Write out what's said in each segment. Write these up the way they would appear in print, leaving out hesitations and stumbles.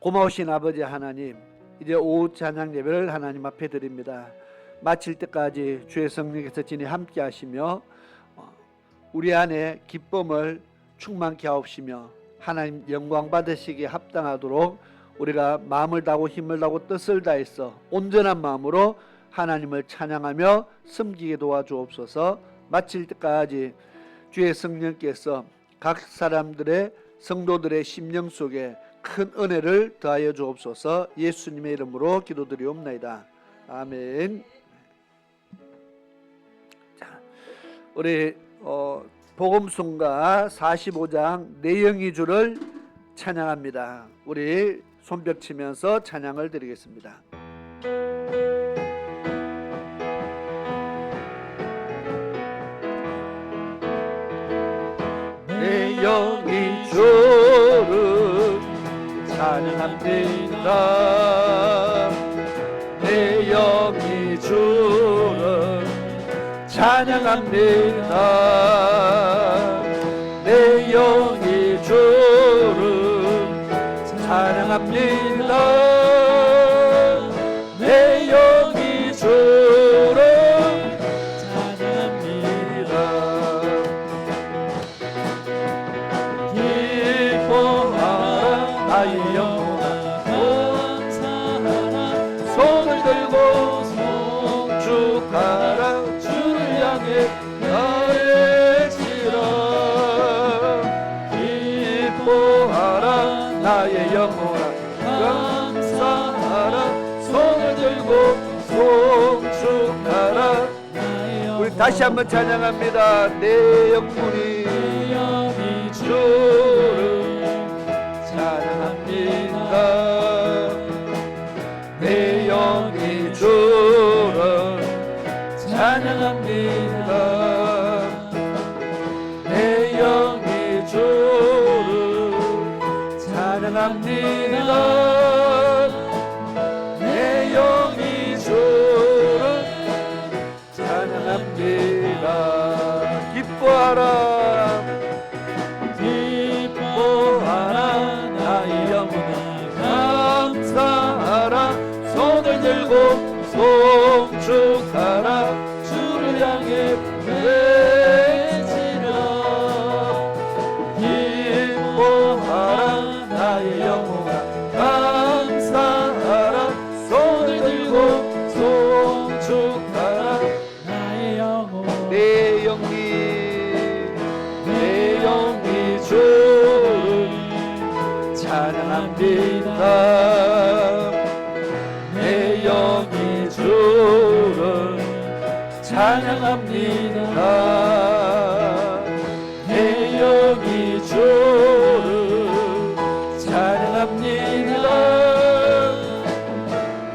고마우신 아버지 하나님, 이제 오후 찬양 예배를 하나님 앞에 드립니다. 마칠 때까지 주의 성령께서 진히 함께 하시며 우리 안에 기쁨을 충만케 하옵시며 하나님 영광 받으시기에 합당하도록 우리가 마음을 다하고 힘을 다하고 뜻을 다해서 온전한 마음으로 하나님을 찬양하며 섬기게 도와주옵소서. 마칠 때까지 주의 성령께서 각 사람들의 성도들의 심령 속에 큰 은혜를 더하여 주옵소서. 예수님의 이름으로 기도드리옵나이다. 아멘. 자, 우리 복음송가 45장 내 영이 주를 찬양합니다. 우리 손뼉 치면서 찬양을 드리겠습니다. 내 영이 주를 찬양합니다. 내 영이 주를 찬양합니다. 내 영이 주를 찬양합니다. 내 영이 주를 찬양합니다. 기뻐하라 나의 영혼아, 감사하라 손을 들고 송축하라 주를 향해 나의 기뻐하라 나의 영혼아, 감사하라 손을 들고 송축하라. 우리 다시 한번 찬양합니다. 내 영혼이 주를 찬양합니다. 내 영이 주를 찬양합니다. 내 영이 주를 찬양합니다. 내 영이 주를 찬양합니다. 기뻐하라 기뻐하라 나의 영혼아, 감사하라 손을 들고 송축하라 주를 향해 외치라. 기뻐하라 나의 영혼아, 감사하라 손을 들고 송축하라 나의 영혼. 내 영이 주를 찬양합니다. 내 영이 주를 찬양합니다. 내 영이 주를 찬양합니다.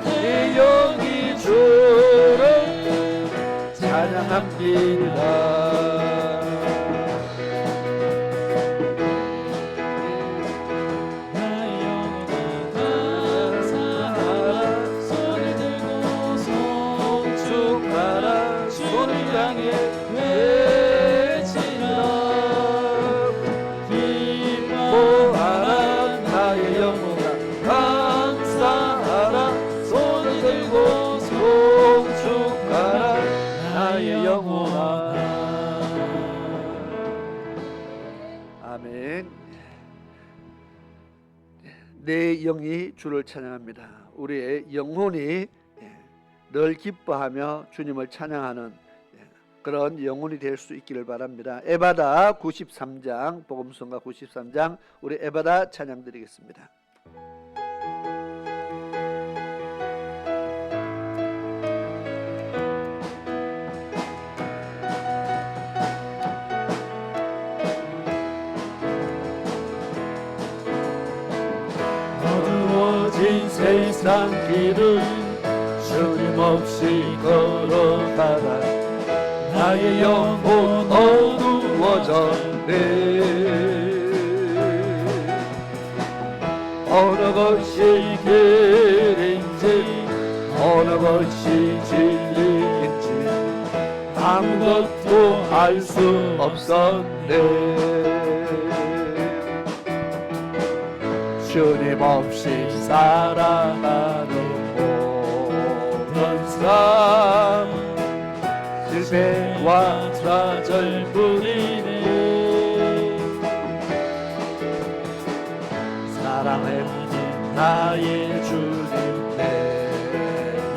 내 영이 주를 찬양합니다. 기뻐하라 나의 영혼아, 감사하라 손을 들고 송축하라 나의 영혼아. 아멘. 내 영이 주를 찬양합니다. 우리의 영혼이 늘 기뻐하며 주님을 찬양하는 그런 영혼이 될 수 있기를 바랍니다. 에바다 93장, 복음성가 93장, 우리 에바다 찬양 드리겠습니다. 어두워진 세상 길을 주님 없이 걸어가다 나의 영혼 어두워졌네. 어느 것이 길인지 어느 것이 진리인지 아무것도 알 수 없었네. 주님 없이 살아가는 모든 삶 실패와 좌절뿐이네. 사랑하는 나의 주님 내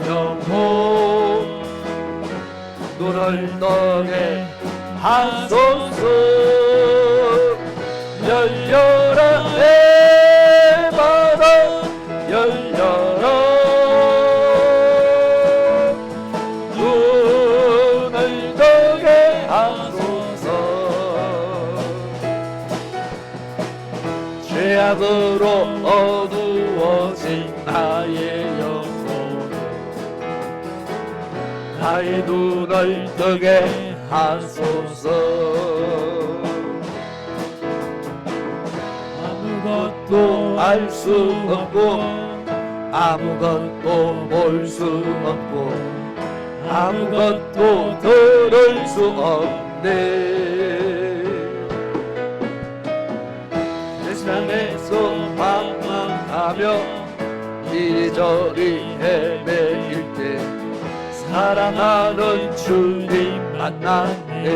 영혼 눈을 떠게 하소서. 열려라 내 마음 열려라 눈을 떠게 하소서. 죄악으로 어두워진 나의 영혼 나의 눈을 뜨게 하소서. 아무것도 알 수 없고 아무것도 볼 수 없고 아무것도 들을 수 없네. 세상에서 방황하며 이리저리 헤매일 때 사랑하는 주님 만났네.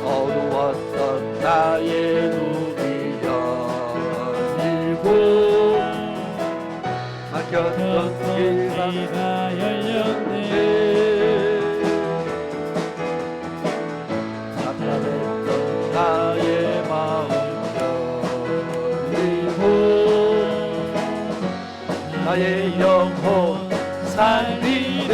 어두웠던 나의 눈이 열리고 막혔던 길가 열렸네. 답답했던 나의 마음 열리고 나의 영혼 살리네.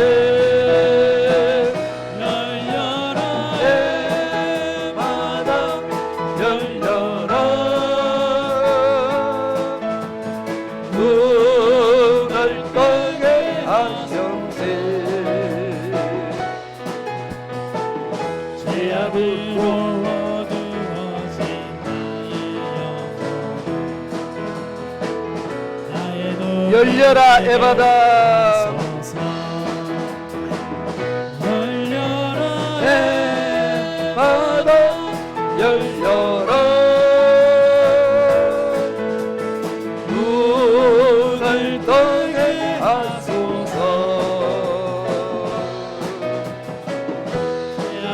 열려라 에바다 열려라 에바다 열려라 눈을 떠게 하소서.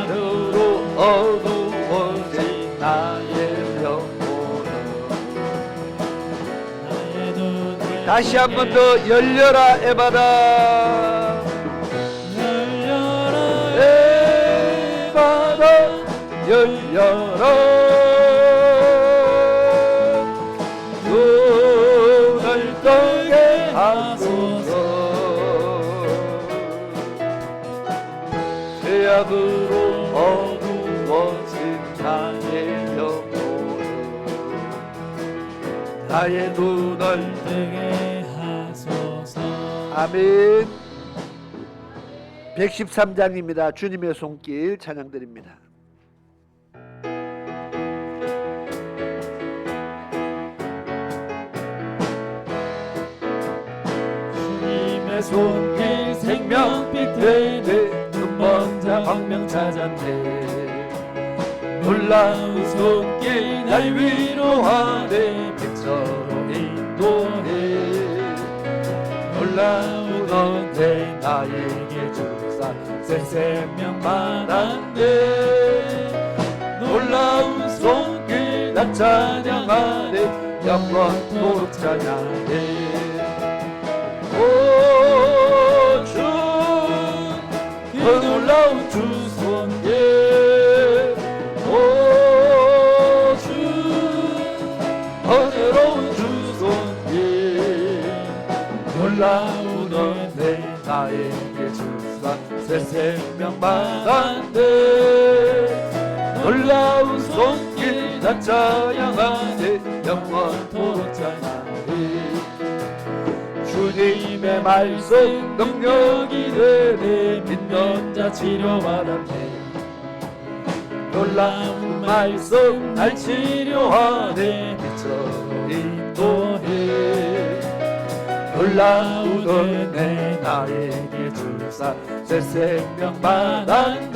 눈으로 어두워진 나의 영혼은 다시 한 번 더 열려라 에바다 열려라 에바다 열려라 눈을 떠게 하소서. 죄악으로 어두워진 나의 영혼은 나의 눈을 뜨게 하소서. 아멘. 113장입니다. 주님의 손길 찬양드립니다. 주님의 손길 생명빛 되네. 눈먼 자 광명 찾았네. 놀라운 손길 날 위로하네. 빛으로 인도해. 놀라운 은혜 나에게 주사 새 생명 받았네. 놀라운 손길 나 찬양하네. 영원토록 찬양해. 오 주 그 놀라운 주 손길 오 주 은혜로운 주 손길 놀라운 은혜 나에게 주사 새 생명 받았네. 놀라운 손길 나 찬양하네. 영원토록 찬양해. 주님의 말씀 능력이 되네. 믿는 자 치료받았네. 놀라운 말씀 날 치료하네. 빛으로 인도해. 놀라운 은혜 나에게 주사 새 생명 받았네.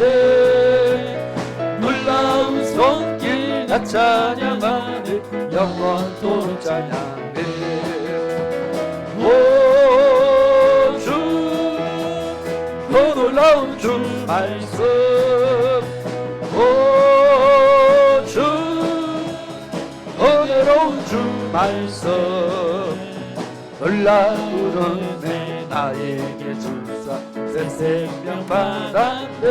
놀라운 손길 나 나 찬양하네 영원토록 찬양해. 오 주 더 놀라운 주 말씀, 오 주 은혜로운 주 말씀, 놀라운 은혜 나에게 주사 새 생명 받았네.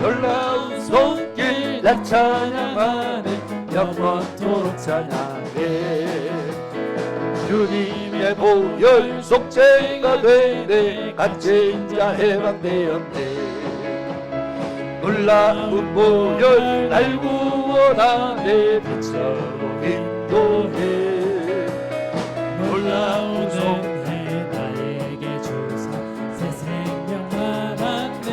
놀라운 손길 나 찬양하네 영원토록 찬양해. 주님의 보혈 속죄가 되네 갇힌 자 해방되었네. 놀라운 보혈 날 구원하네 빛으로 인도해. 놀라운 은혜 나에게 주사 새 생명 받았네.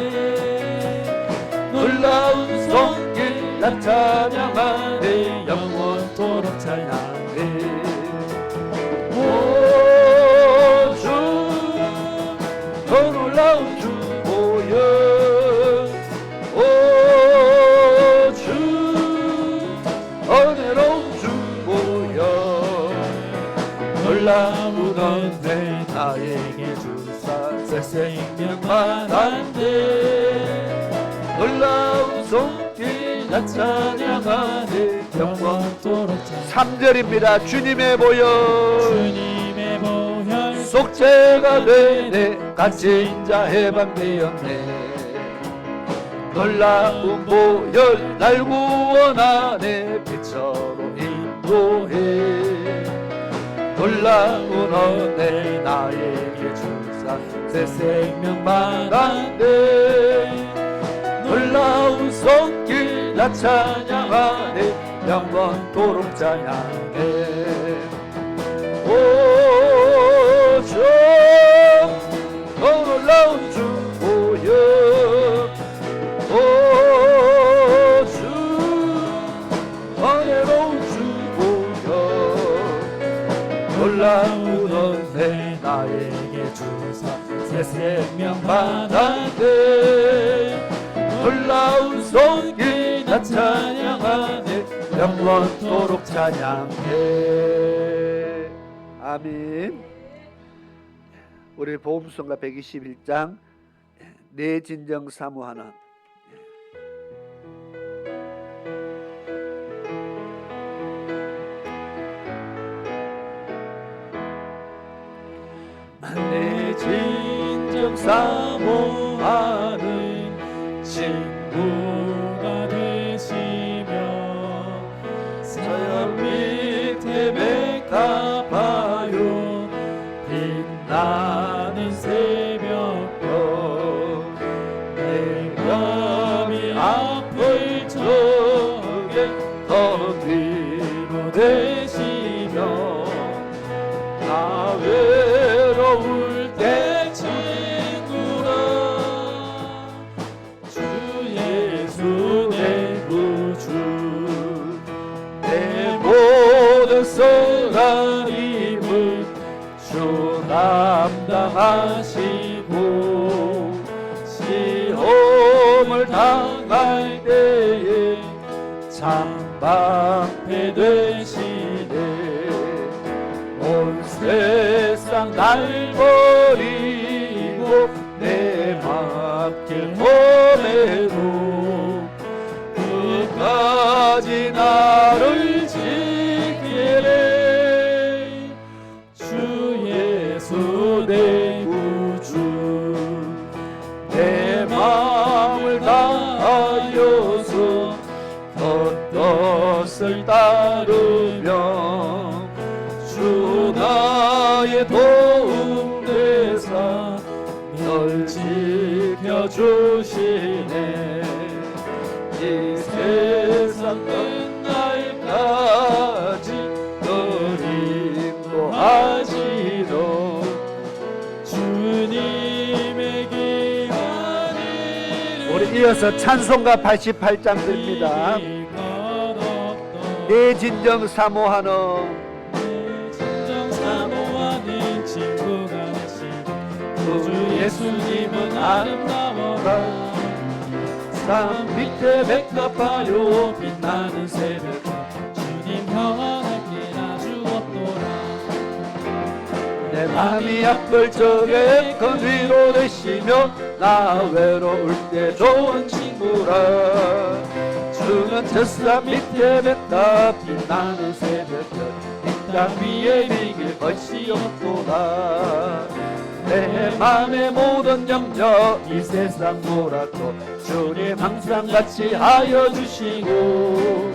놀라운 손길 나 찬양하네 영원토록 찬양해. 오 주 더 놀라운 주 보혈, 오 주 은혜로운 주 보혈, 놀라운 은혜 나에게 주사 새 생명 받았네. 놀라운 손길 나 찬양하네 영원토록 찬양. 3절입니다. 주님의 보혈 주님의 보혈 속죄가 되네 갇힌 자 해방되었네. 놀라운 보혈 날 구원하네 빛으로 인도해. 놀라운 은혜 나에게 주사 새 생명 받았네. 놀라운 손길 나 찬양하네 영원토록 찬양해. 오 주 더 놀라운 주 보혈, 오 주 은혜로운 주 보혈, 놀라운 은혜 나에게 주사 새 생명 받았네. 놀라운 손길 나 찬양하네 영원토록 찬양해. 아멘. 우리 보험성가 121장 내 진정 사모하는 내 진정 사모하는 친구가 되시며 서연 밑에 백합화요 빛나는 새벽별 내 맘이 아플 적에 더 뒤로 되시며 나 외로울 때 친구라 주 예수 내 구주 내 모든 선한 힘을 주 담당하시고 시험을 당할 때에 참방패 되시네. 온 세상 날 버리고 내 앞길 보내도 끝까지 나를 지키네. 주 예수 내 구주 내 마음을 다하여서 헛것을 따르며 주 나의 도움 되사 널 지켜주시네. 이 세상 끝날까지 널 인도하시도 주님의 기한이 우리 이어서 찬송가 88장 드립니다. 내 진정 사모하는 진정 사모하는 친구가 되시고 주 예수님은 아름다워라 세상 밑에 백합하여 빛나는 새벽 주님 평안하게 주었도다. 내 맘이 아플 적에 큰 위로 되시며 나 외로울 때 좋은 친구라. 주는 저산 밑에 백합 빛나는 새벽별 이 땅 위에 비길 것이 없도다. 내 맘의 모든 염려 이 세상 몰아도 주님 항상 같이 하여 주시고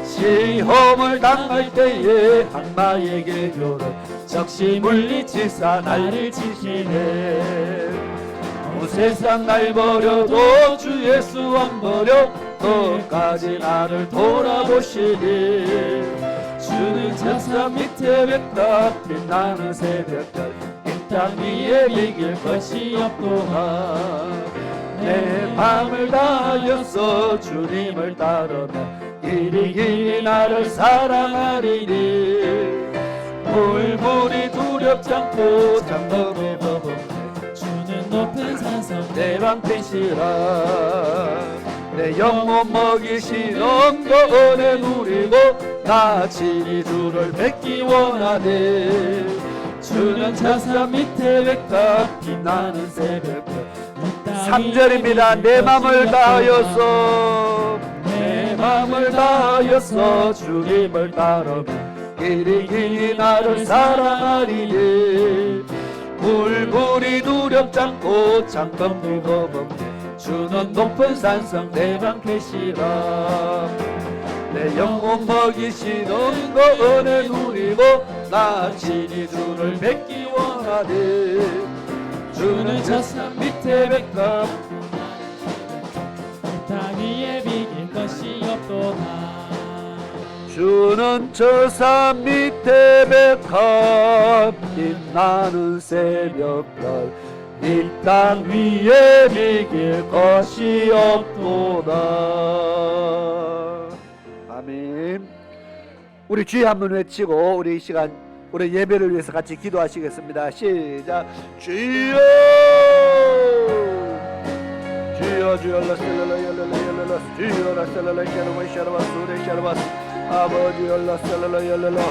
시험을 당할 때에 악마에게 교를 적시 물리치사 나를 지키네. 온 세상 날 버려도 주 예수 안 버려 끝까지 나를 돌아보시니. 주는 저산 밑에 백합 빛나는 새벽별 이 땅 위에 이길 것이 없도다. 내 맘을 다하여서 주님을 따르며 길이 나를 사랑하리니. 물물이 두렵지 않고 장검이 버벅네 주는 높은 산성 내 방패시라. 내 영혼 먹이시는 그 은혜 누리고 나 친히 주를 뵙기 원하네. 주는 저산 밑에 백합 빛나는 새벽별 3절입니다. 내 맘을 다하여서 내 맘을 다하여서 주님을 따르며 길이 나를 사랑하리니. 물불이 두렵지 않고 장검이 버벅네 주는 높은 산성 내 방패시라. 내 영혼 먹이시는 그 은혜 누리고 나 친히 주를 뵙기 원하네. 주는 저산 밑에 백합 땅 위에 비길 것이 없도다. 주는 저산 밑에 백합 빛나는 새벽별 이 땅 위에 비길 것이 없도다. 아멘. 우리 주의 한번 외치고 우리 이 시간 우리 예배를 위해서 같이 기도하시겠습니다. 시작. 주여 주여 주여 라셀라라 열라라 주여 라셀라라 샤르바 샤르바 수레 샤르바 아버지 라셀라라 열라라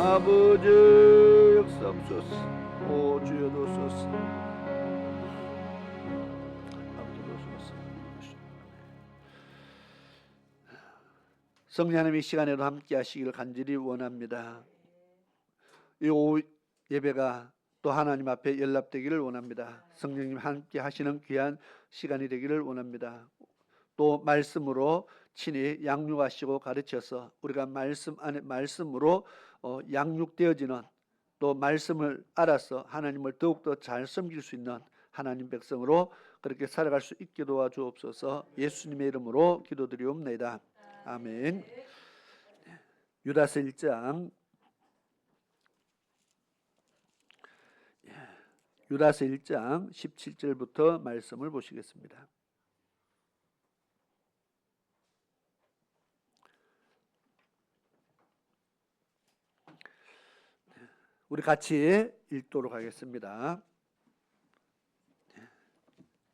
아버지 역사옵소서. 오 주여도소서. 성령 하나님 이 시간에도 함께 하시기를 간절히 원합니다. 이 오후 예배가 또 하나님 앞에 연락되기를 원합니다. 성령님 함께 하시는 귀한 시간이 되기를 원합니다. 또 말씀으로 친히 양육하시고 가르쳐서 우리가 말씀 안에 말씀으로 양육되어지는, 또 말씀을 알아서 하나님을 더욱더 잘 섬길 수 있는 하나님 백성으로 그렇게 살아갈 수 있게 도와주옵소서. 예수님의 이름으로 기도드리옵나이다. 아멘. 유다서 1장 유다서 1장 17절부터 말씀을 보시겠습니다. 우리 같이 읽도록 하겠습니다.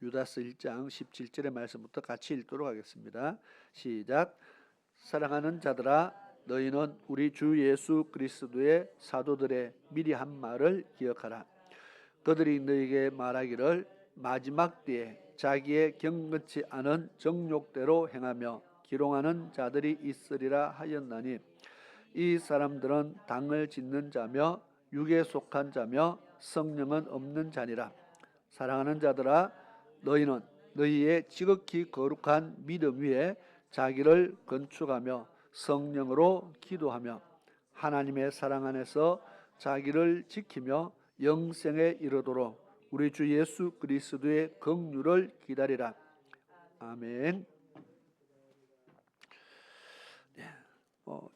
유다서 1장 17절의 말씀부터 같이 읽도록 하겠습니다. 시작. 사랑하는 자들아, 너희는 우리 주 예수 그리스도의 사도들의 미리 한 말을 기억하라. 그들이 너희에게 말하기를 마지막 때에 자기의 경건치 않은 정욕대로 행하며 기롱하는 자들이 있으리라 하였나니, 이 사람들은 당을 짓는 자며 육에 속한 자며 성령은 없는 자니라. 사랑하는 자들아, 너희는 너희의 지극히 거룩한 믿음 위에 자기를 건축하며 성령으로 기도하며 하나님의 사랑 안에서 자기를 지키며 영생에 이르도록 우리 주 예수 그리스도의 긍휼을 기다리라. 아멘.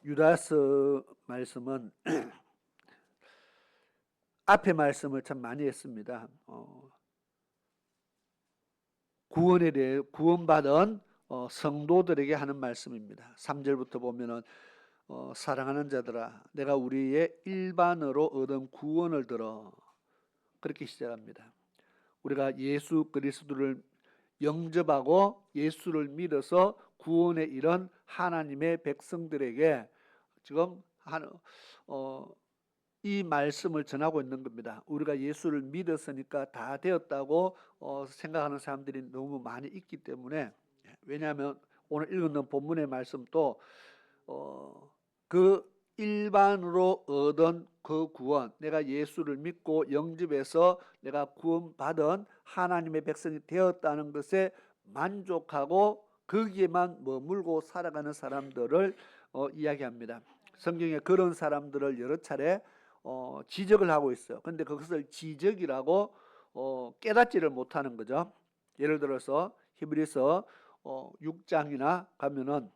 유다서 말씀은 앞에 말씀을 참 많이 했습니다. 구원에 대해 구원받은 성도들에게 하는 말씀입니다. 3절부터 보면은 사랑하는 자들아, 내가 우리의 일반으로 얻은 구원을 들어, 그렇게 시작합니다. 우리가 예수 그리스도를 영접하고 예수를 믿어서 구원에 이른 하나님의 백성들에게 지금 이 말씀을 전하고 있는 겁니다. 우리가 예수를 믿었으니까 다 되었다고 생각하는 사람들이 너무 많이 있기 때문에, 왜냐하면 오늘 읽은 본문의 말씀도 그 일반으로 얻은 그 구원, 내가 예수를 믿고 영접해서 내가 구원받은 하나님의 백성이 되었다는 것에 만족하고 거기에만 머물고 살아가는 사람들을 이야기합니다. 성경에 그런 사람들을 여러 차례 지적을 하고 있어요. 그런데 그것을 지적이라고 깨닫지를 못하는 거죠. 예를 들어서 히브리서 6장이나 가면은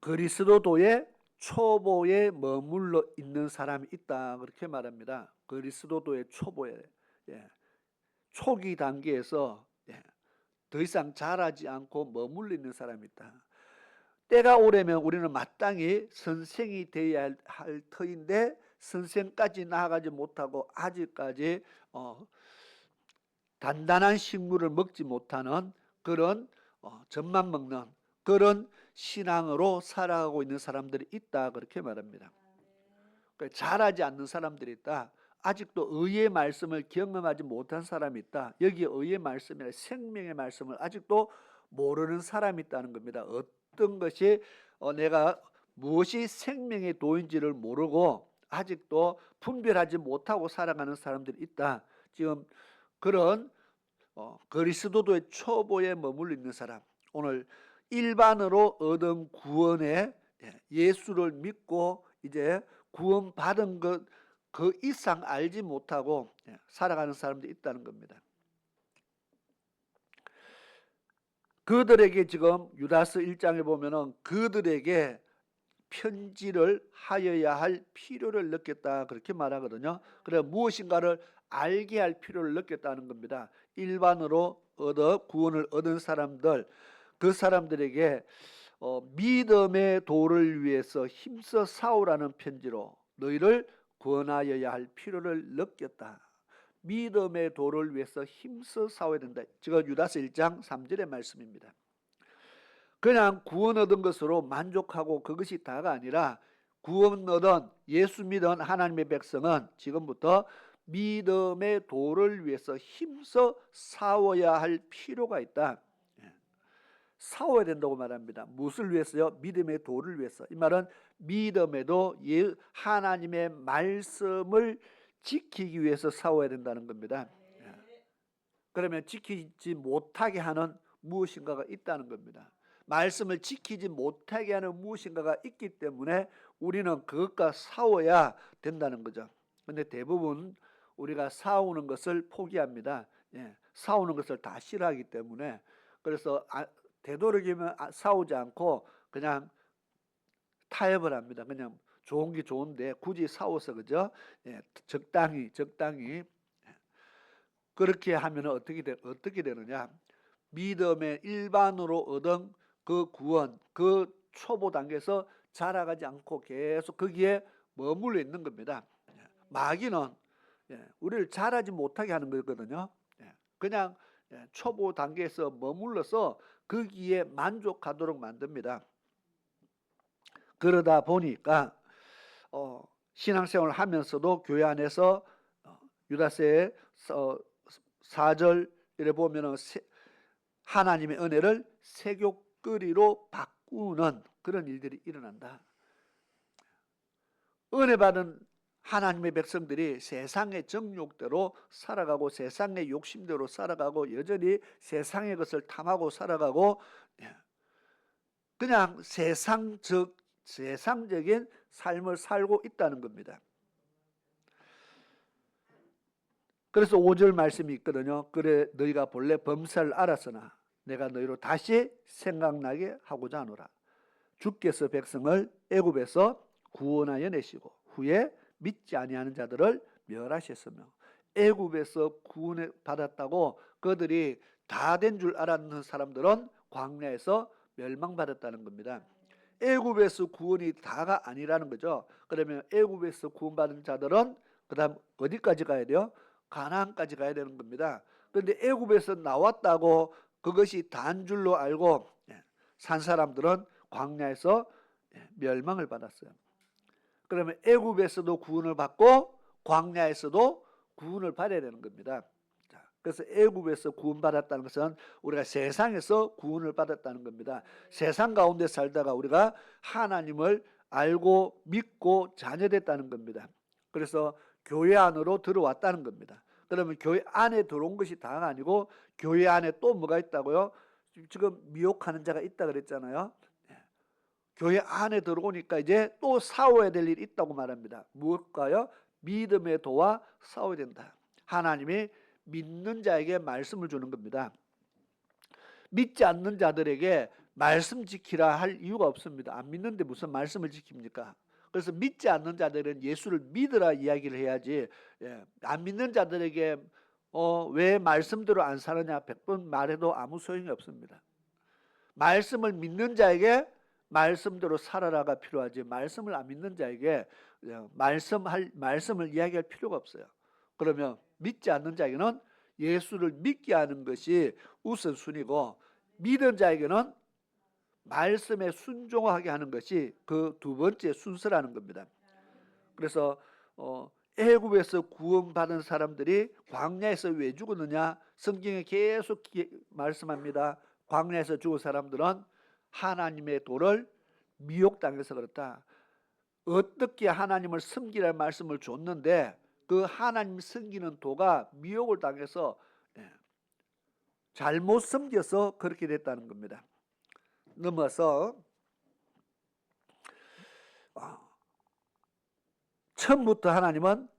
그리스도도의 초보에 머물러 있는 사람이 있다, 그렇게 말합니다. 그리스도도의 초보에, 초기 단계에서 더 이상 자라지 않고 머물러 있는 사람이 있다. 때가 오려면 우리는 마땅히 선생이 되어야 할 터인데 선생까지 나아가지 못하고 아직까지 단단한 식물을 먹지 못하는 그런 젖만 먹는 그런 신앙으로 살아가고 있는 사람들이 있다, 그렇게 말합니다. 그러니까 자라지 않는 사람들이 있다. 아직도 의의 말씀을 경험하지 못한 사람이 있다. 여기 의의 말씀이나 생명의 말씀을 아직도 모르는 사람이 있다는 겁니다. 어떤 것이 내가 무엇이 생명의 도인지를 모르고 아직도 분별하지 못하고 살아가는 사람들이 있다. 지금 그런 그리스도도의 초보에 머물러 있는 사람, 오늘 일반으로 얻은 구원에 예수를 믿고 이제 구원받은 것 그 이상 알지 못하고 살아가는 사람들이 있다는 겁니다. 그들에게 지금 유다서 1장에 보면은 그들에게 편지를 하여야 할 필요를 느꼈다, 그렇게 말하거든요. 그래 무엇인가를 알게 할 필요를 느꼈다는 겁니다. 일반으로 구원을 얻은 사람들, 그 사람들에게 믿음의 도를 위해서 힘써 싸우라는 편지로 너희를 구원하여야 할 필요를 느꼈다. 믿음의 도를 위해서 힘써 싸워야 된다. 지금 유다서 1장 3절의 말씀입니다. 그냥 구원 얻은 것으로 만족하고 그것이 다가 아니라 구원 얻은 예수 믿은 하나님의 백성은 지금부터 믿음의 도를 위해서 힘써 싸워야 할 필요가 있다. 싸워야 된다고 말합니다. 무엇을 위해서요? 믿음의 도를 위해서. 이 말은 믿음에도 하나님의 말씀을 지키기 위해서 싸워야 된다는 겁니다. 그러면 지키지 못하게 하는 무엇인가가 있다는 겁니다. 말씀을 지키지 못하게 하는 무엇인가가 있기 때문에 우리는 그것과 싸워야 된다는 거죠. 근데 대부분 우리가 싸우는 것을 포기합니다. 싸우는 것을 다 싫어하기 때문에. 그래서 되도록이면 싸우지 않고 그냥 타협을 합니다. 그냥 좋은 게 좋은데 굳이 싸워서, 그죠? 적당히 그렇게 하면 어떻게 되느냐? 믿음의 일반으로 얻은 그 구원, 그 초보 단계에서 자라가지 않고 계속 거기에 머물러 있는 겁니다. 마귀는 우리를 자라지 못하게 하는 거거든요. 그냥 초보 단계에서 머물러서 거기에 만족하도록 만듭니다. 그러다 보니까 신앙생활을 하면서도 교회 안에서 유다서의 4절에 보면은 하나님의 은혜를 세교거리로 바꾸는 그런 일들이 일어난다. 은혜 받은 하나님의 백성들이 세상의 정욕대로 살아가고 세상의 욕심대로 살아가고 여전히 세상의 것을 탐하고 살아가고 그냥 세상적인 삶을 살고 있다는 겁니다. 그래서 5절 말씀이 있거든요. 그래 너희가 본래 범사를 알았으나 내가 너희로 다시 생각나게 하고자 하노라. 주께서 백성을 애굽에서 구원하여 내시고 후에 믿지 아니하는 자들을 멸하셨으며, 애굽에서 구원을 받았다고 그들이 다 된 줄 알았는 사람들은 광야에서 멸망받았다는 겁니다. 애굽에서 구원이 다가 아니라는 거죠. 그러면 애굽에서 구원받은 자들은 그다음 어디까지 가야 돼요? 가나안까지 가야 되는 겁니다. 그런데 애굽에서 나왔다고 그것이 다인 줄로 알고 산 사람들은 광야에서 멸망을 받았어요. 그러면 애굽에서도 구원을 받고 광야에서도 구원을 받아야 되는 겁니다. 그래서 애굽에서 구원받았다는 것은 우리가 세상에서 구원을 받았다는 겁니다. 세상 가운데 살다가 우리가 하나님을 알고 믿고 자녀됐다는 겁니다. 그래서 교회 안으로 들어왔다는 겁니다. 그러면 교회 안에 들어온 것이 다가 아니고 교회 안에 또 뭐가 있다고요? 지금 미혹하는 자가 있다 그랬잖아요. 교회 안에 들어오니까 이제 또 싸워야 될 일이 있다고 말합니다. 무엇과요? 믿음의 도와 싸워야 된다. 하나님이 믿는 자에게 말씀을 주는 겁니다. 믿지 않는 자들에게 말씀 지키라 할 이유가 없습니다. 안 믿는데 무슨 말씀을 지킵니까? 그래서 믿지 않는 자들은 예수를 믿으라 이야기를 해야지, 안 믿는 자들에게 왜 말씀대로 안 사느냐 100번 말해도 아무 소용이 없습니다. 말씀을 믿는 자에게 말씀대로 살아라가 필요하지, 말씀을 안 믿는 자에게 말씀을 이야기할 필요가 없어요. 그러면 믿지 않는 자에게는 예수를 믿게 하는 것이 우선순위고, 믿은 자에게는 말씀에 순종하게 하는 것이 그 두 번째 순서라는 겁니다. 그래서 애굽에서 구원받은 사람들이 광야에서 왜 죽었느냐? 성경에 계속 말씀합니다. 광야에서 죽은 사람들은 하나님의 도를 미혹당해서 그렇다. 어떻게 하나님을 섬기라는 말씀을 줬는데 그 하나님 섬기는 도가 미혹을 당해서 잘못 섬겨서 그렇게 됐다는 겁니다. 넘어서 처음부터 하나님은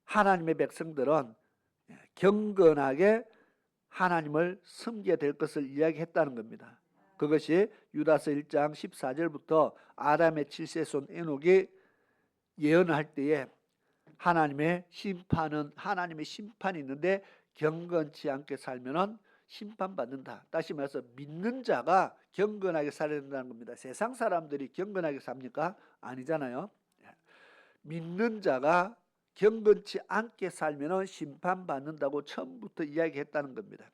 하나님의 백성들은 경건하게 하나님을 섬겨야 될 것을 이야기했다는 겁니다. 그것이 유다서 1장 14절부터 아담의 7세손 에녹이 예언할 때에 하나님의 심판이 있는데 경건치 않게 살면은 심판받는다. 다시 말해서 믿는 자가 경건하게 살아야 된다는 겁니다. 세상 사람들이 경건하게 삽니까? 아니잖아요. 믿는 자가 경건치 않게 살면은 심판받는다고 처음부터 이야기했다는 겁니다.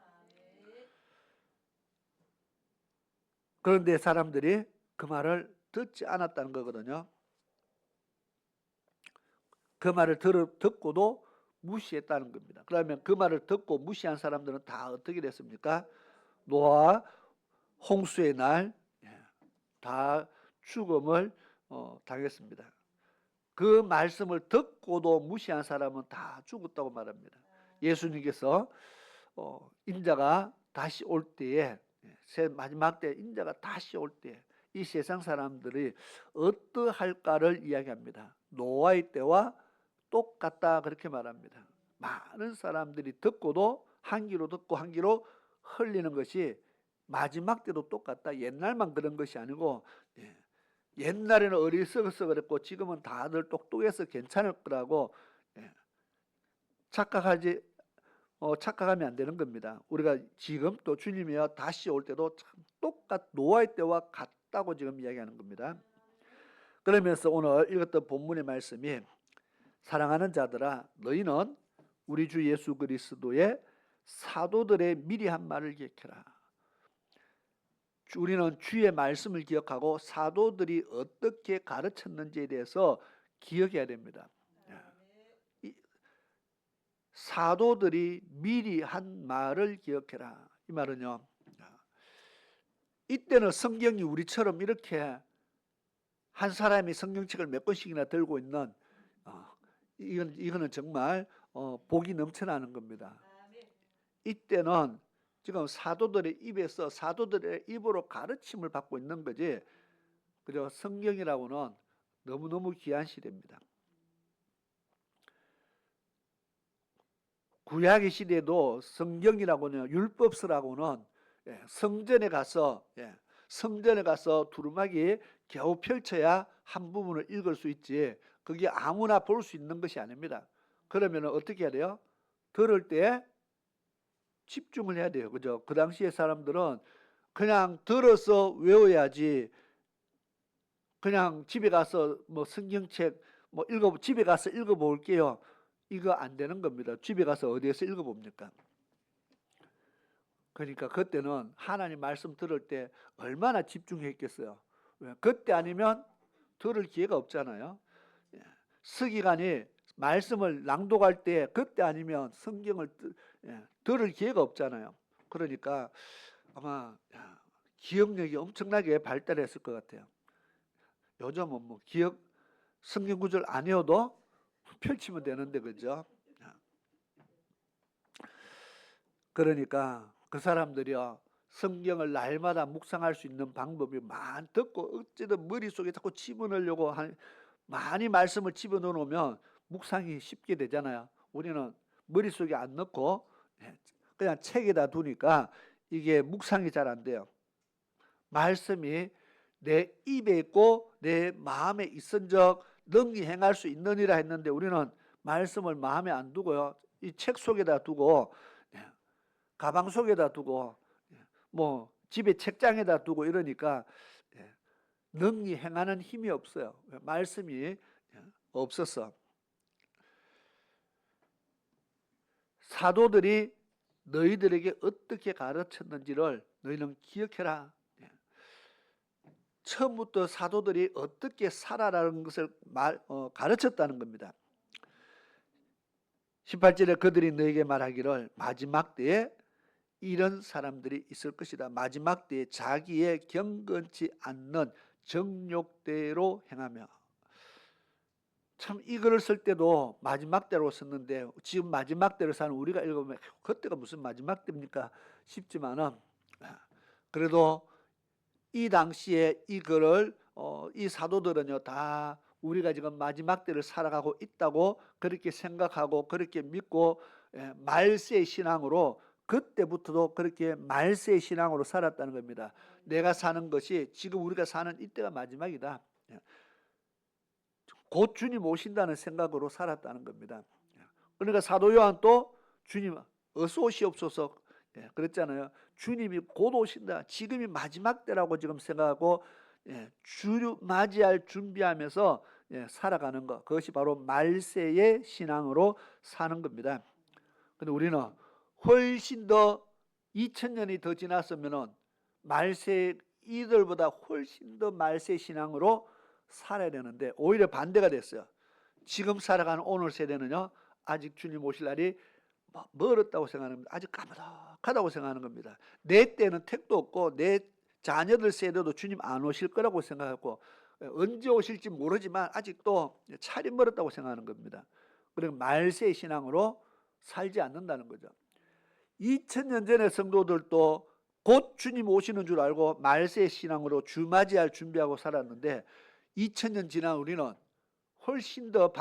그런데 사람들이 그 말을 듣지 않았다는 거거든요. 그 말을 듣고도 무시했다는 겁니다. 그러면 그 말을 듣고 무시한 사람들은 다 어떻게 됐습니까? 노아 홍수의 날 다 죽음을 당했습니다. 그 말씀을 듣고도 무시한 사람은 다 죽었다고 말합니다. 예수님께서 인자가 다시 올 때에, 마지막 때 인자가 다시 올 때 이 세상 사람들이 어떠할까를 이야기합니다. 노아의 때와 똑같다 그렇게 말합니다. 많은 사람들이 듣고도 한 귀로 듣고 한 귀로 흘리는 것이 마지막 때도 똑같다. 옛날만 그런 것이 아니고, 옛날에는 어리석어서 그랬고 지금은 다들 똑똑해서 괜찮을 거라고 착각하면 안 되는 겁니다. 우리가 지금 또 주님이여 다시 올 때도 참 노아의 때와 같다고 지금 이야기하는 겁니다. 그러면서 오늘 읽었던 본문의 말씀이 사랑하는 자들아 너희는 우리 주 예수 그리스도의 사도들의 미리 한 말을 기억해라. 우리는 주의 말씀을 기억하고 사도들이 어떻게 가르쳤는지에 대해서 기억해야 됩니다. 사도들이 미리 한 말을 기억해라. 이 말은요, 이때는 성경이 우리처럼 이렇게 한 사람이 성경책을 몇 권씩이나 들고 있는 이거는 정말 복이 넘쳐나는 겁니다. 이때는 지금 사도들의 입에서 사도들의 입으로 가르침을 받고 있는 거지, 그죠? 성경이라고는 너무너무 귀한 시대입니다. 구약의 시대도 성경이라고는, 율법서라고는 성전에 가서 두루마기 겨우 펼쳐야 한 부분을 읽을 수 있지, 그게 아무나 볼 수 있는 것이 아닙니다. 그러면 어떻게 해야 돼요? 들을 때 집중을 해야 돼요. 그죠? 그 당시에 사람들은 그냥 들어서 외워야지, 그냥 집에 가서 뭐 성경책 집에 가서 읽어볼게요, 이거 안 되는 겁니다. 집에 가서 어디에서 읽어봅니까? 그러니까 그때는 하나님 말씀 들을 때 얼마나 집중했겠어요. 그때 아니면 들을 기회가 없잖아요. 서기관이 말씀을 낭독할 때 그때 아니면 성경을 들을 기회가 없잖아요. 그러니까 아마 기억력이 엄청나게 발달했을 것 같아요. 요즘은 뭐 성경 구절 안 외워도 펼치면 되는데, 그죠? 그러니까 그 사람들이요, 성경을 날마다 묵상할 수 있는 방법이 듣고 어쨌든 머릿속에 자꾸 집어넣으려고 많이 말씀을 집어넣어 놓으면 묵상이 쉽게 되잖아요. 우리는 머릿속에 안 넣고 그냥 책에다 두니까 이게 묵상이 잘 안 돼요. 말씀이 내 입에 있고 내 마음에 있은적 능히 행할 수 있느니라 했는데, 우리는 말씀을 마음에 안 두고요, 이 책 속에다 두고 가방 속에다 두고 뭐 집에 책장에다 두고 이러니까 능히 행하는 힘이 없어요. 말씀이 없어서. 사도들이 너희들에게 어떻게 가르쳤는지를 너희는 기억해라. 처음부터 사도들이 어떻게 살아라는 것을 가르쳤다는 겁니다. 18절에 그들이 너에게 말하기를 마지막 때에 이런 사람들이 있을 것이다. 마지막 때에 자기의 경건치 않는 정욕대로 행하며. 참 이 글을 쓸 때도 마지막 때로 썼는데, 지금 마지막 때를 사는 우리가 읽으면 그때가 무슨 마지막 때입니까 싶지만은, 그래도 이 당시에 이 글을 이 사도들은요 다 우리가 지금 마지막 때를 살아가고 있다고 그렇게 생각하고 그렇게 믿고 말세의 신앙으로, 그때부터도 그렇게 말세의 신앙으로 살았다는 겁니다. 내가 사는 것이 지금 우리가 사는 이때가 마지막이다. 곧 주님 오신다는 생각으로 살았다는 겁니다. 그러니까 사도 요한도 주님 어서 오시옵소서 그랬잖아요. 주님이 곧 오신다, 지금이 마지막 때라고 지금 생각하고 주를 맞이할 준비하면서 살아가는 것, 그것이 바로 말세의 신앙으로 사는 겁니다. 근데 우리는 훨씬 더 2000년이 더 지났으면은 말세 이들보다 훨씬 더 말세 신앙으로 살아야 되는데 오히려 반대가 됐어요. 지금 살아가는 오늘 세대는요 아직 주님 오실 날이 멀었다고 생각하는 겁니다. 아직 까마득하다고 생각하는 겁니다. 내 때는 택도 없고 내 자녀들 세대도 주님 안 오실 거라고 생각하고 언제 오실지 모르지만 아직도 차리 멀었다고 생각하는 겁니다. 그리고 말세 신앙으로 살지 않는다는 거죠. 2000년 전의 성도들도 곧 주님 오시는 줄 알고 말세 신앙으로 주맞이할 준비하고 살았는데 2000년 지난 우리는 훨씬 더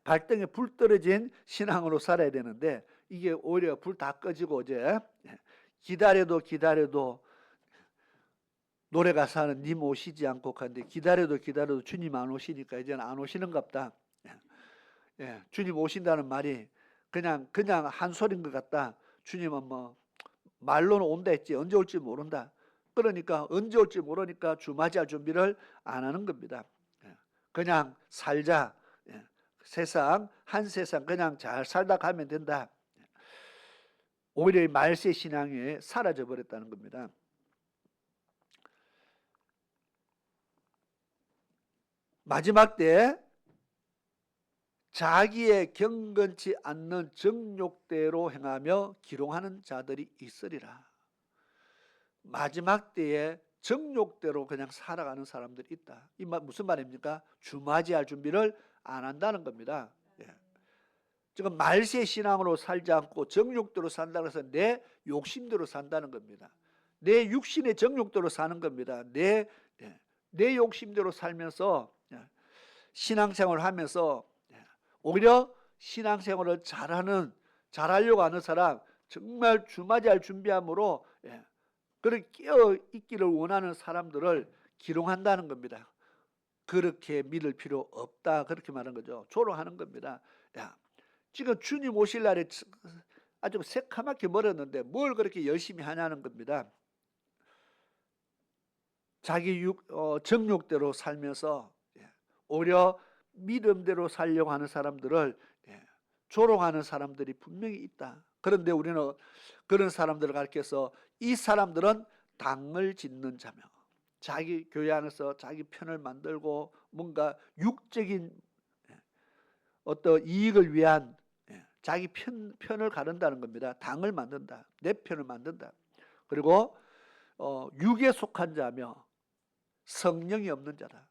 발등에 불 떨어진 신앙으로 살아야 되는데 이게 오히려 불 다 꺼지고 이제 기다려도 노래 가사는 님 오시지 않고 간데 기다려도 주님 안 오시니까 이제는 안 오시는갑다. 주님 오신다는 말이 그냥 한 소리인 것 같다. 주님은 뭐 말로는 온다 했지 언제 올지 모른다. 그러니까 언제 올지 모르니까 주맞이할 준비를 안 하는 겁니다. 그냥 살자. 한 세상 그냥 잘 살다 가면 된다. 오히려 말세 신앙이 사라져 버렸다는 겁니다. 마지막 때 자기의 경건치 않는 정욕대로 행하며 기롱하는 자들이 있으리라. 마지막 때에 정욕대로 그냥 살아가는 사람들이 있다. 이 말 무슨 말입니까? 주맞이할 준비를 안 한다는 겁니다. 지금 말세 신앙으로 살지 않고 정욕대로 산다고 해서 내 욕심대로 산다는 겁니다. 내 육신의 정욕대로 사는 겁니다. 내 욕심대로 살면서 신앙생활을 하면서 오히려 신앙생활을 잘하려고 하는 사람, 정말 주맞이할 준비함으로 그렇게 깨어 있기를 원하는 사람들을 기롱한다는 겁니다. 그렇게 믿을 필요 없다, 그렇게 말하는 거죠. 조롱하는 겁니다. 지금 주님 오실 날에 아주 새카맣게 멀었는데 뭘 그렇게 열심히 하냐는 겁니다. 자기 정욕대로 살면서 오히려 믿음대로 살려고 하는 사람들을 조롱하는 사람들이 분명히 있다. 그런데 우리는 그런 사람들을 가르쳐서 이 사람들은 당을 짓는 자며 자기 교회 안에서 자기 편을 만들고 뭔가 육적인 어떤 이익을 위한 자기 편을 가른다는 겁니다. 당을 만든다. 내 편을 만든다. 그리고 육에 속한 자며 성령이 없는 자다.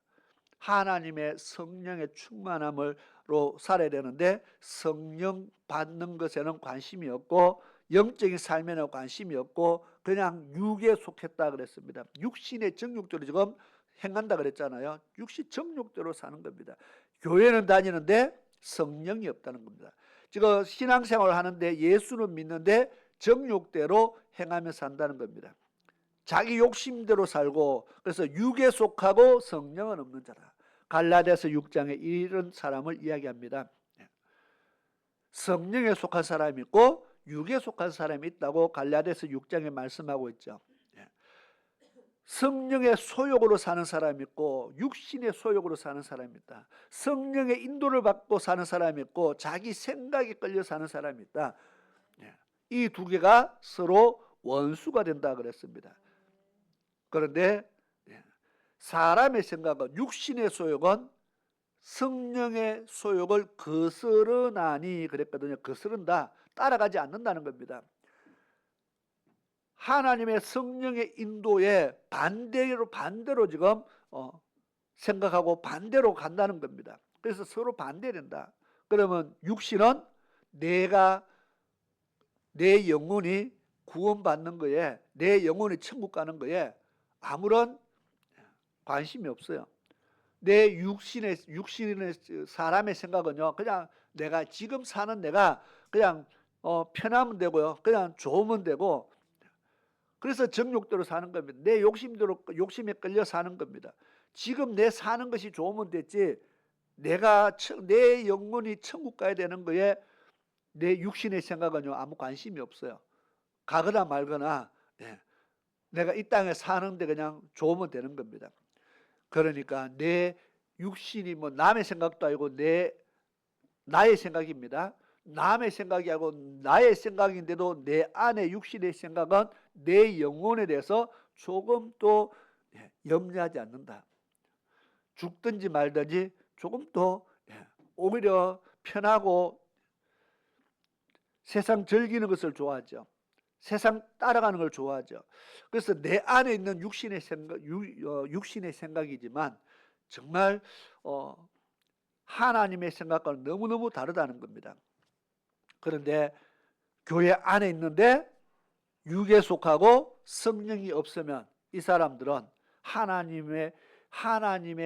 하나님의 성령의 충만함으로 살아야 되는데 성령 받는 것에는 관심이 없고 영적인 삶에는 관심이 없고 그냥 육에 속했다 그랬습니다. 육신의 정욕대로 지금 행한다 그랬잖아요. 육신 정욕대로 사는 겁니다. 교회는 다니는데 성령이 없다는 겁니다. 지금 신앙생활을 하는데 예수는 믿는데 정욕대로 행하며 산다는 겁니다. 자기 욕심대로 살고 그래서 육에 속하고 성령은 없는 자라. 갈라디아서 6장에 이런 사람을 이야기합니다. 성령에 속한 사람이 있고 육에 속한 사람이 있다고 갈라디아서 6장에 말씀하고 있죠. 성령의 소욕으로 사는 사람이 있고 육신의 소욕으로 사는 사람이 있다. 성령의 인도를 받고 사는 사람이 있고 자기 생각에 끌려 사는 사람이 있다. 이 두 개가 서로 원수가 된다 그랬습니다. 그런데 사람의 생각은 육신의 소욕은 성령의 소욕을 거스르나니 그랬거든요. 거스른다. 따라가지 않는다는 겁니다. 하나님의 성령의 인도에 반대로 지금 생각하고 반대로 간다는 겁니다. 그래서 서로 반대된다. 그러면 육신은 내 영혼이 구원받는 거에 내 영혼이 천국 가는 거에 아무런 관심이 없어요. 내 육신의 사람의 생각은요, 그냥 내가 지금 사는 내가 그냥 편하면 되고요, 그냥 좋으면 되고, 그래서 정욕대로 사는 겁니다. 내 욕심에 끌려 사는 겁니다. 지금 내 사는 것이 좋으면 됐지, 내 영혼이 천국 가야 되는 거에 내 육신의 생각은요 아무 관심이 없어요. 가거나 말거나 내가 이 땅에 사는데 그냥 좋으면 되는 겁니다. 그러니까 내 육신이 뭐 남의 생각도 아니고 나의 생각입니다. 남의 생각이 아니고 나의 생각인데도 내 안에 육신의 생각은 내 영혼에 대해서 조금도 염려하지 않는다. 죽든지 말든지 조금도 오히려 편하고 세상 즐기는 것을 좋아하죠. 세상 따라가는 걸 좋아하죠. 그래서 내 안에 있는 육신의 생각이지만 정말 하나님의 생각과는 너무너무 다르다는 겁니다. 그런데 교회 안에 있는데 육에 속하고 성령이 없으면 이 사람들은 하나님의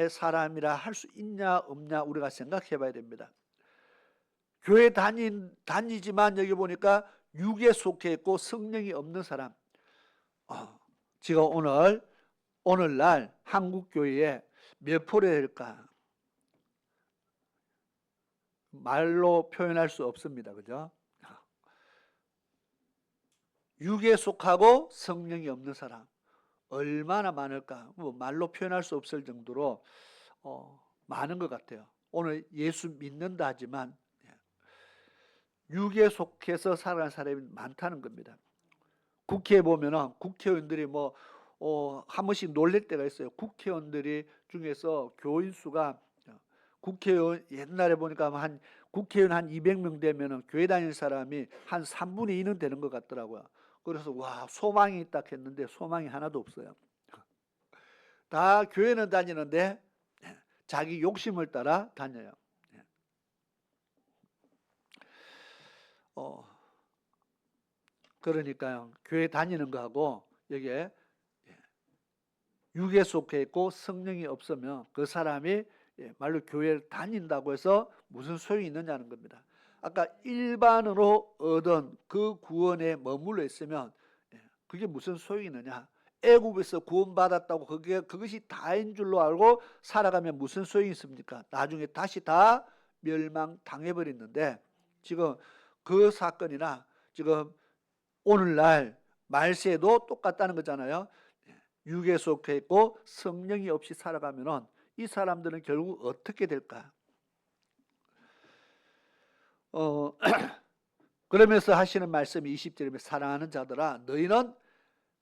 사람이라 할 수 있냐 없냐 우리가 생각해 봐야 됩니다. 교회 다니지만 여기 보니까 육에 속해 있고 성령이 없는 사람. 지금 오늘날 한국 교회에 몇 프로야 될까? 말로 표현할 수 없습니다. 그죠? 육에 속하고 성령이 없는 사람 얼마나 많을까? 뭐 말로 표현할 수 없을 정도로 많은 것 같아요. 오늘 예수 믿는다 하지만 육에 속해서 살아가는 사람이 많다는 겁니다. 국회에 보면은 국회의원들이 한 번씩 놀랄 때가 있어요. 국회의원들이 중에서 교인 수가 국회의원 옛날에 보니까 국회의원 한 200명 되면은 교회 다니는 사람이 한 3분의 2는 되는 것 같더라고요. 그래서 와 소망이 있다 했는데 소망이 하나도 없어요. 다 교회는 다니는데 자기 욕심을 따라 다녀요. 그러니까요. 교회 다니는 거하고 여기에 육에 속해 있고 성령이 없으면 그 사람이 말로 교회를 다닌다고 해서 무슨 소용이 있느냐는 겁니다. 아까 일반으로 얻은 그 구원에 머물러 있으면 그게 무슨 소용이 있느냐. 애굽에서 구원받았다고 그것이 다인 줄로 알고 살아가면 무슨 소용이 있습니까? 나중에 다시 다 멸망당해버렸는데 지금 그 사건이나 지금 오늘날 말세도 똑같다는 거잖아요. 육에 속해 있고 성령이 없이 살아가면은 이 사람들은 결국 어떻게 될까? 그러면서 하시는 말씀이 20절에 사랑하는 자들아 너희는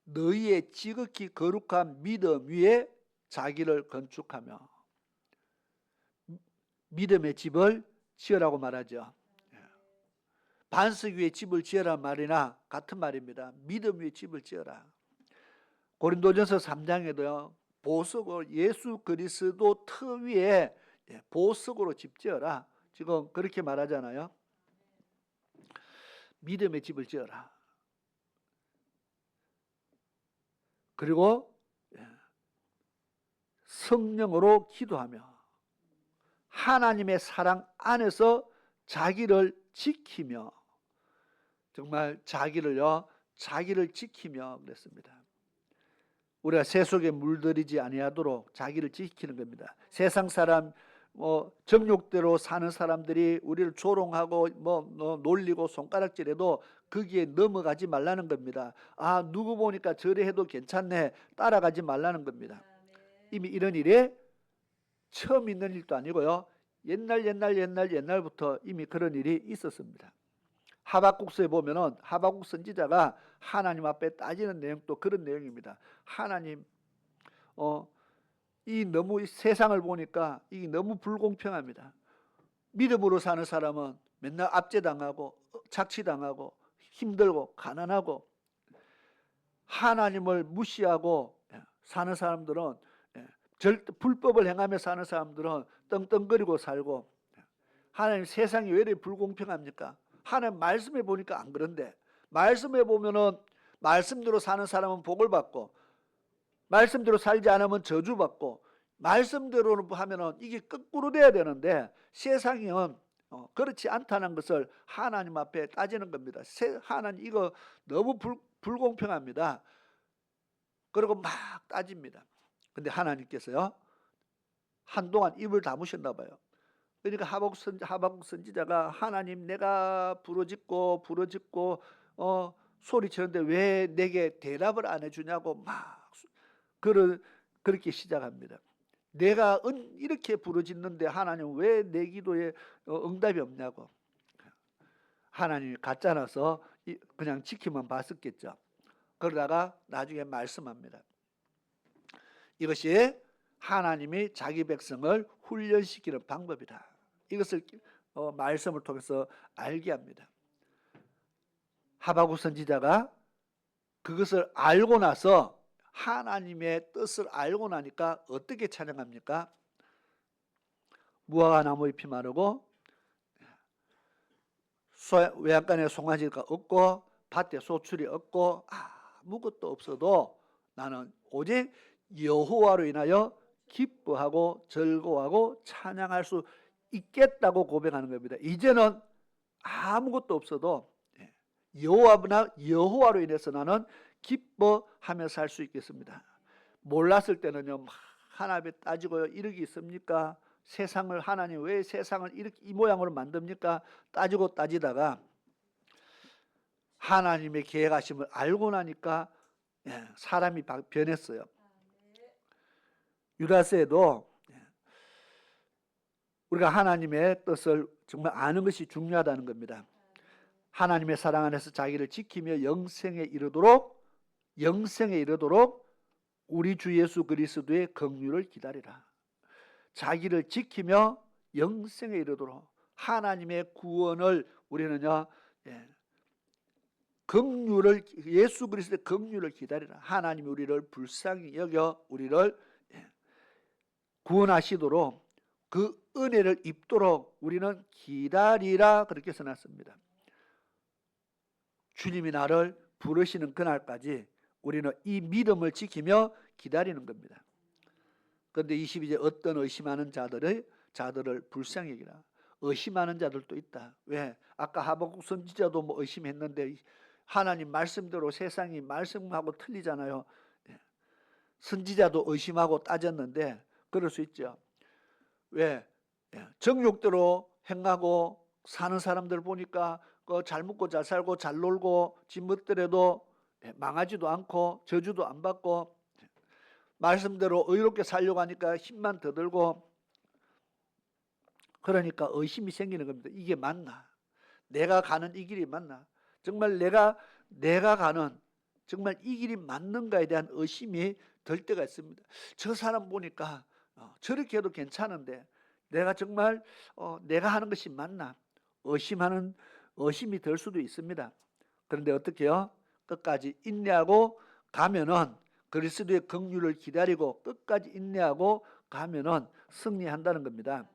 너희의 지극히 거룩한 믿음 위에 자기를 건축하며 믿음의 집을 지으라고 말하죠. 반석 위에 집을 지으란 말이나 같은 말입니다. 믿음 위에 집을 지어라. 고린도전서 3장에도요. 보석으로 예수 그리스도 터 위에 보석으로 집 지어라. 지금 그렇게 말하잖아요. 믿음의 집을 지어라. 그리고 성령으로 기도하며 하나님의 사랑 안에서 자기를 지키며 정말 자기를 지키며 그랬습니다. 우리가 새 속에 물들이지 아니하도록 자기를 지키는 겁니다. 세상 사람 정욕대로 사는 사람들이 우리를 조롱하고 놀리고 손가락질해도 거기에 넘어가지 말라는 겁니다. 아 누구 보니까 저래 해도 괜찮네 따라가지 말라는 겁니다. 이미 이런 일이 처음 있는 일도 아니고요. 옛날부터 이미 그런 일이 있었습니다. 하박국서에 보면은 하박국 선지자가 하나님 앞에 따지는 내용도 그런 내용입니다. 하나님, 이 너무 세상을 보니까 이게 너무 불공평합니다. 믿음으로 사는 사람은 맨날 압제당하고 착취당하고 힘들고 가난하고 하나님을 무시하고 사는 사람들은 불법을 행하며 사는 사람들은 떵떵거리고 살고 하나님 세상이 왜 이렇게 불공평합니까? 하나님 말씀해 보니까 안 그런데 말씀해 보면은 말씀대로 사는 사람은 복을 받고 말씀대로 살지 않으면 저주받고 말씀대로 하면은 이게 거꾸로 돼야 되는데 세상은 그렇지 않다는 것을 하나님 앞에 따지는 겁니다. 하나님 이거 너무 불공평합니다. 그리고 막 따집니다. 근데 하나님께서요 한동안 입을 다무셨나 봐요. 그러니까 하박국 선지자가 하나님 내가 부르짖고 소리치는데 왜 내게 대답을 안 해주냐고 막 그렇게 시작합니다. 내가 이렇게 부르짖는데 하나님 왜 내 기도에 응답이 없냐고. 하나님이 가짜라서 그냥 지키만 봤었겠죠. 그러다가 나중에 말씀합니다. 이것이 하나님이 자기 백성을 훈련시키는 방법이다. 이것을 말씀을 통해서 알게 합니다. 하박국 선지자가 그것을 알고 나서 하나님의 뜻을 알고 나니까 어떻게 찬양합니까? 무화과 나무 잎이 마르고 외양간에 송아지가 없고 밭에 소출이 없고 아무것도 없어도 나는 오직 여호와로 인하여 기뻐하고 즐거워하고 찬양할 수 있겠다고 고백하는 겁니다. 이제는 아무것도 없어도 여호와로 인해서 나는 기뻐하며 살 수 있겠습니다. 몰랐을 때는요, 하나님에 따지고 이렇게 있습니까? 세상을 하나님 왜 세상을 이렇게 이 모양으로 만듭니까? 따지고 따지다가 하나님의 계획하심을 알고 나니까 사람이 변했어요. 유다서에도 우리가 하나님의 뜻을 정말 아는 것이 중요하다는 겁니다. 하나님의 사랑 안에서 자기를 지키며 영생에 이르도록 우리 주 예수 그리스도의 긍휼을 기다리라. 자기를 지키며 영생에 이르도록 하나님의 구원을 우리는요, 긍휼을 예수 그리스도의 긍휼을 기다리라. 하나님이 우리를 불쌍히 여겨 우리를 구원하시도록 그 은혜를 입도록 우리는 기다리라 그렇게 써놨습니다. 주님이 나를 부르시는 그날까지 우리는 이 믿음을 지키며 기다리는 겁니다. 그런데 22절 어떤 의심하는 자들을 불쌍히 여기라. 의심하는 자들도 있다. 왜? 아까 하박국 선지자도 뭐 의심했는데 하나님 말씀대로 세상이 말씀하고 틀리잖아요. 선지자도 의심하고 따졌는데 그럴 수 있죠. 왜? 정욕대로 행하고 사는 사람들 보니까 잘 먹고 잘 살고 잘 놀고 집 멋대로도 망하지도 않고 저주도 안 받고 말씀대로 의롭게 살려고 하니까 힘만 더 들고 그러니까 의심이 생기는 겁니다. 이게 맞나? 내가 가는 이 길이 맞나? 정말 내가 가는 정말 이 길이 맞는가에 대한 의심이 들 때가 있습니다. 저 사람 보니까 저렇게 해도 괜찮은데 내가 정말 내가 하는 것이 맞나? 의심이 들 수도 있습니다. 그런데 어떻게요? 끝까지 인내하고 가면은 그리스도의 긍휼을 기다리고 끝까지 인내하고 가면은 승리한다는 겁니다.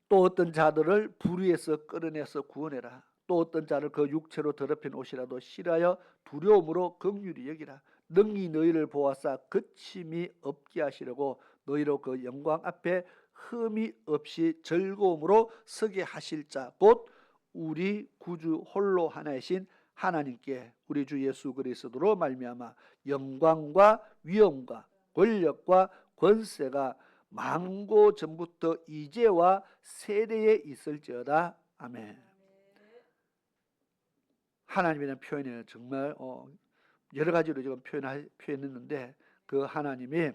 또 어떤 자들을 불의에서 끌어내서 구원해라. 또 어떤 자를 그 육체로 더럽힌 옷이라도 싫어하여 두려움으로 긍휼히 여기라. 능히 너희를 보아사 그침이 없게 하시려고 너희로 그 영광 앞에 흠이 없이 즐거움으로 서게 하실 자 곧 우리 구주 홀로 하나이신 하나님께 우리 주 예수 그리스도로 말미암아 영광과 위엄과 권력과 권세가 만고 전부터 이제와 세대에 있을지어다. 아멘. 하나님에 대한 표현은 정말 여러 가지로 지금 표현했는데 그 하나님이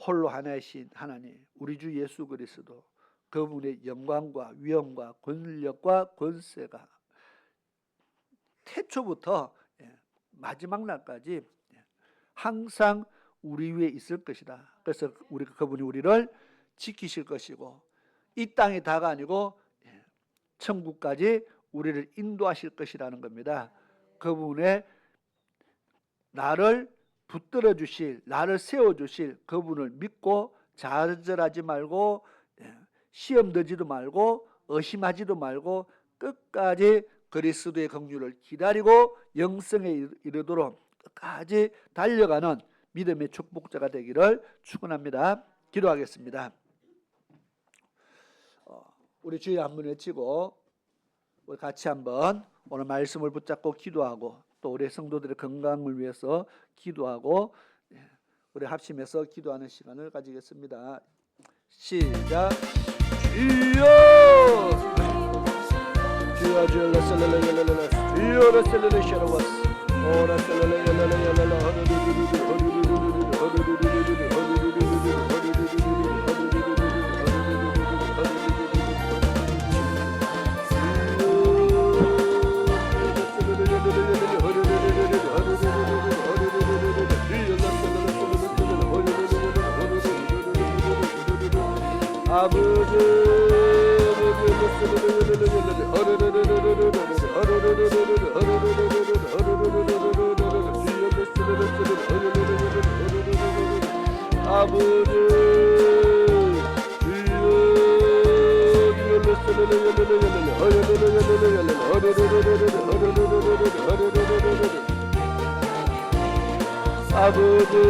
홀로 하나이신 하나님 우리 주 예수 그리스도 그분의 영광과 위엄과 권력과 권세가 태초부터 마지막 날까지 항상 우리 위에 있을 것이다. 그래서 그분이 우리를 지키실 것이고 이 땅이 다가 아니고 천국까지 우리를 인도하실 것이라는 겁니다. 그분의 나를 붙들어 주실, 나를 세워 주실 그분을 믿고 좌절하지 말고 시험 들지도 말고 의심하지도 말고 끝까지 그리스도의 긍휼을 기다리고 영생에 이르도록 끝까지 달려가는 믿음의 축복자가 되기를 축원합니다. 기도하겠습니다. 우리 주여 한번 외치고 우리 같이 한번 오늘 말씀을 붙잡고 기도하고 또 우리 성도들의 건강을 위해서 기도하고 우리 합심해서 기도하는 시간을 가지겠습니다. 시작. 주여 주여 주여 주여 아버지 아버지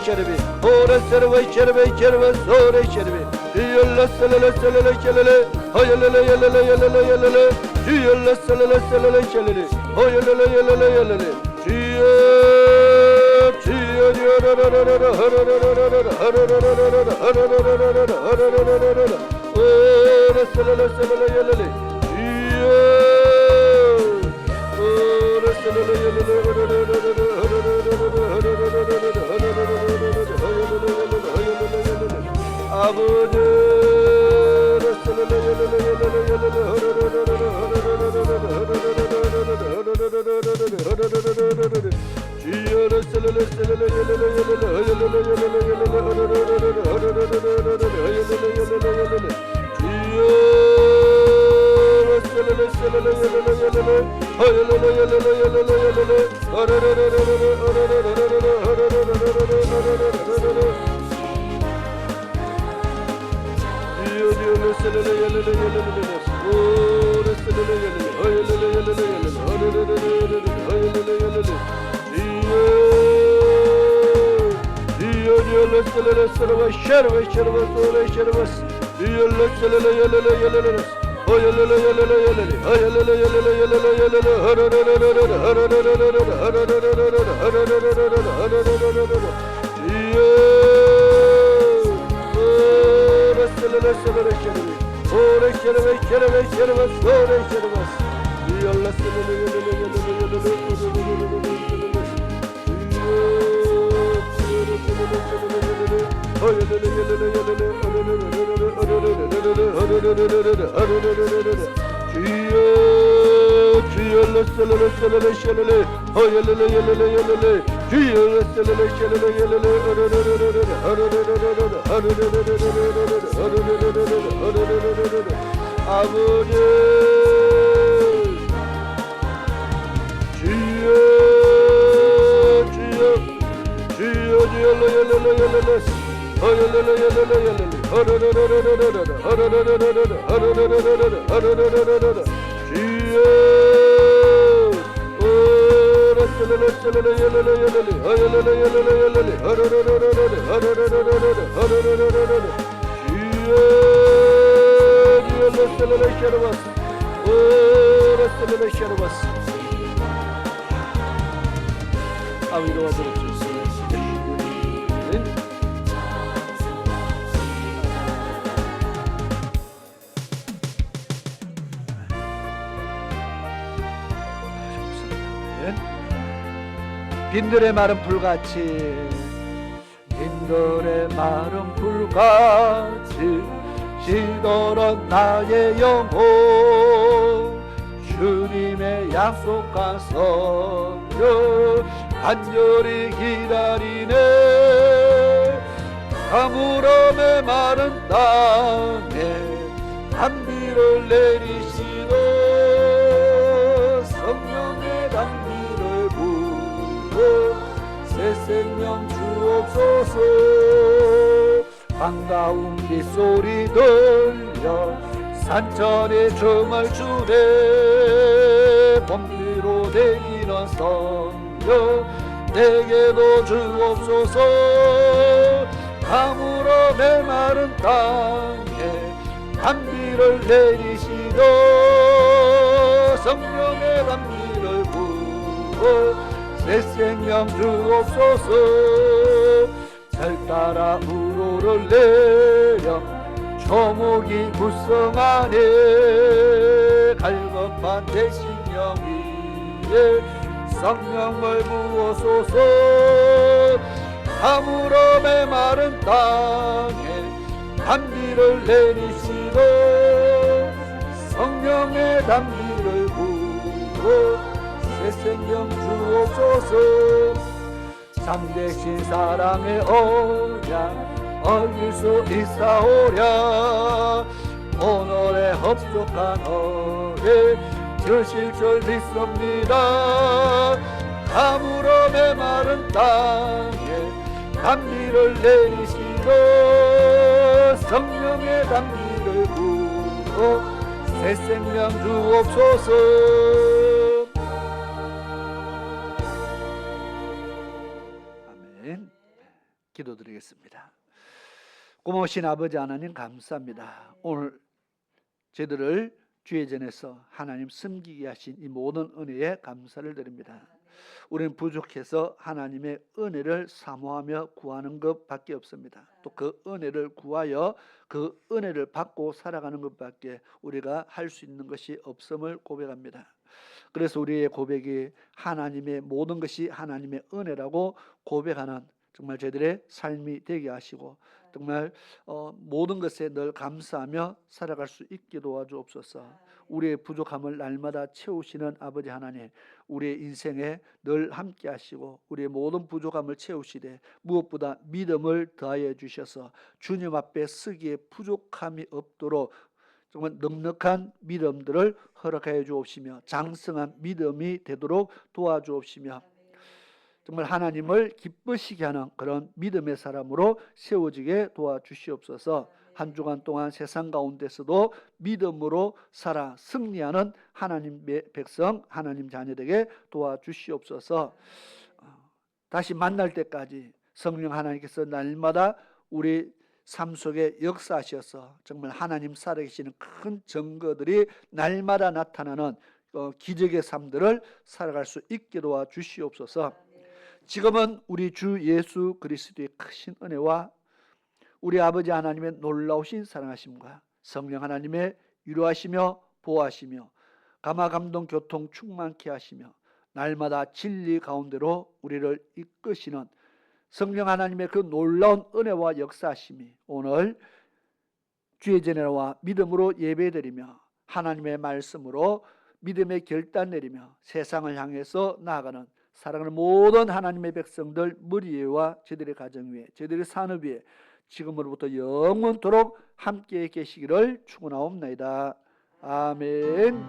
Şerebe 오라 세르바 셰르베 셰르바 소레 셰르베 지열라 셀레레 셀레레 셰레레 하열레레 열레레 열레레 열레레 지열라 셀레레 셀레레 셰레레 하열레레 열레레 열레레 지열 지열 여라라라라 하라라라라 하라라라라 하라라라라 하라라라라 오라 셀레레 셀레레 열레레 지열 오라 셀레레 열레레 아버지 빈들의 마른 불같이 빈들의 마른 불같이 시들은 나의 영혼 주님의 약속한 성령 간절히 기다리네 가물어 메마른 땅에 단비를 내리시고 성령의 단비를 부어 새 생명 주옵소서 반가운 빗소리 들려 산천에 춤을 추네 봄비로 내리는 성령 내게도 주옵소서 가물어 메마른 땅에 단비를 내리시고 성령의 단비를 부어 새 생명 주옵소서 절 따라 우로를 내려 초목이 불성하네 갈급한 내 심령 위에 성령을 부어소서 가물어 메마른 땅에 단비를 내리시고 성령의 단비를 부어 새 생명 주옵소서 참되신 사랑의 언약 얻을 수 있사오랴 오늘의 흡족한 은혜 주실 줄 믿습니다 가물어 메마른 땅에 단비를 내리시고 성령의 단비를 부어 새 생명 주옵소서 아멘. 기도드리겠습니다. 고마우신 아버지 하나님 감사합니다. 오늘 저희들을 주의 전에서 하나님 섬기게 하신 이 모든 은혜에 감사를 드립니다. 우리는 부족해서 하나님의 은혜를 사모하며 구하는 것밖에 없습니다. 또 그 은혜를 구하여 그 은혜를 받고 살아가는 것밖에 우리가 할 수 있는 것이 없음을 고백합니다. 그래서 우리의 고백이 하나님의 모든 것이 하나님의 은혜라고 고백하는 정말 저희들의 삶이 되게 하시고 정말 모든 것에 늘 감사하며 살아갈 수 있게 도와주옵소서. 우리의 부족함을 날마다 채우시는 아버지 하나님, 우리의 인생에 늘 함께 하시고 우리의 모든 부족함을 채우시되 무엇보다 믿음을 더하여 주셔서 주님 앞에 쓰기에 부족함이 없도록 정말 넉넉한 믿음들을 허락하여 주옵시며 장성한 믿음이 되도록 도와주옵시며 정말 하나님을 기쁘시게 하는 그런 믿음의 사람으로 세워지게 도와주시옵소서. 한 주간 동안 세상 가운데서도 믿음으로 살아 승리하는 하나님의 백성, 하나님 자녀에게 도와주시옵소서. 다시 만날 때까지 성령 하나님께서 날마다 우리 삶 속에 역사하셔서 정말 하나님 살아계시는 큰 증거들이 날마다 나타나는 기적의 삶들을 살아갈 수 있게 도와주시옵소서. 지금은 우리 주 예수 그리스도의 크신 은혜와 우리 아버지 하나님의 놀라우신 사랑하심과 성령 하나님의 위로하시며 보호하시며 감화감동 교통 충만케 하시며 날마다 진리 가운데로 우리를 이끄시는 성령 하나님의 그 놀라운 은혜와 역사하심이 오늘 주의 전에와 믿음으로 예배드리며 하나님의 말씀으로 믿음의 결단 내리며 세상을 향해서 나아가는 사랑하는 모든 하나님의 백성들 머리 위와 저희들의 가정 위에 저희들의 산업 위에 지금으로부터 영원토록 함께 계시기를 축원하옵나이다. 아멘.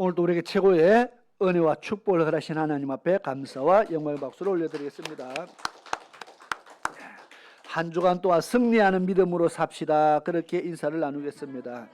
오늘도 우리에게 최고의 은혜와 축복을 허락하신 하나님 앞에 감사와 영광의 박수를 올려드리겠습니다. 한 주간 동안 승리하는 믿음으로 삽시다. 그렇게 인사를 나누겠습니다.